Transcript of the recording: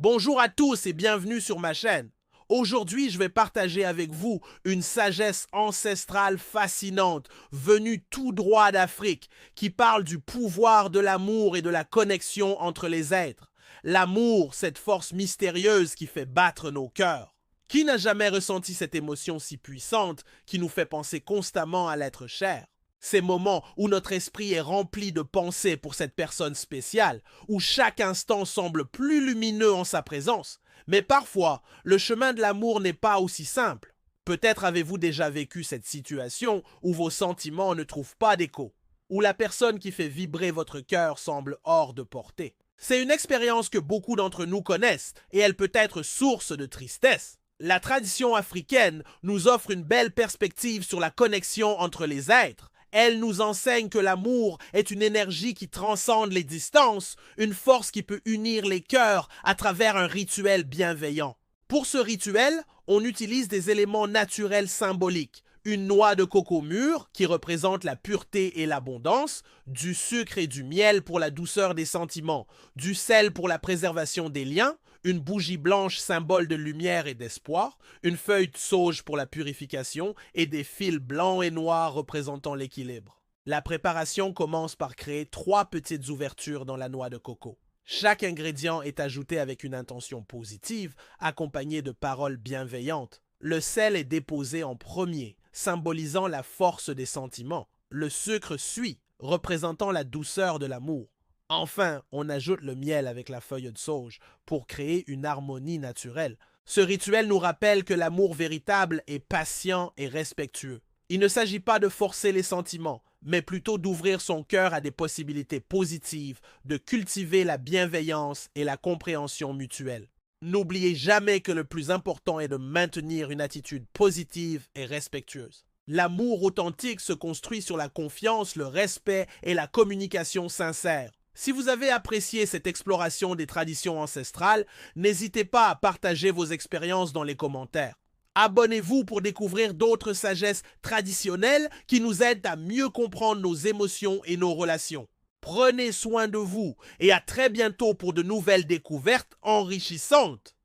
Bonjour à tous et bienvenue sur ma chaîne. Aujourd'hui, je vais partager avec vous une sagesse ancestrale fascinante venue tout droit d'Afrique qui parle du pouvoir de l'amour et de la connexion entre les êtres. L'amour, cette force mystérieuse qui fait battre nos cœurs. Qui n'a jamais ressenti cette émotion si puissante qui nous fait penser constamment à l'être cher? Ces moments où notre esprit est rempli de pensées pour cette personne spéciale, où chaque instant semble plus lumineux en sa présence. Mais parfois, le chemin de l'amour n'est pas aussi simple. Peut-être avez-vous déjà vécu cette situation où vos sentiments ne trouvent pas d'écho, où la personne qui fait vibrer votre cœur semble hors de portée. C'est une expérience que beaucoup d'entre nous connaissent et elle peut être source de tristesse. La tradition africaine nous offre une belle perspective sur la connexion entre les êtres. Elle nous enseigne que l'amour est une énergie qui transcende les distances, une force qui peut unir les cœurs à travers un rituel bienveillant. Pour ce rituel, on utilise des éléments naturels symboliques. Une noix de coco mûre qui représente la pureté et l'abondance, du sucre et du miel pour la douceur des sentiments, du sel pour la préservation des liens, une bougie blanche symbole de lumière et d'espoir, une feuille de sauge pour la purification et des fils blancs et noirs représentant l'équilibre. La préparation commence par créer 3 petites ouvertures dans la noix de coco. Chaque ingrédient est ajouté avec une intention positive, accompagnée de paroles bienveillantes. Le sel est déposé en premier, symbolisant la force des sentiments. Le sucre suit, représentant la douceur de l'amour. Enfin, on ajoute le miel avec la feuille de sauge pour créer une harmonie naturelle. Ce rituel nous rappelle que l'amour véritable est patient et respectueux. Il ne s'agit pas de forcer les sentiments, mais plutôt d'ouvrir son cœur à des possibilités positives, de cultiver la bienveillance et la compréhension mutuelle. N'oubliez jamais que le plus important est de maintenir une attitude positive et respectueuse. L'amour authentique se construit sur la confiance, le respect et la communication sincère. Si vous avez apprécié cette exploration des traditions ancestrales, n'hésitez pas à partager vos expériences dans les commentaires. Abonnez-vous pour découvrir d'autres sagesses traditionnelles qui nous aident à mieux comprendre nos émotions et nos relations. Prenez soin de vous et à très bientôt pour de nouvelles découvertes enrichissantes.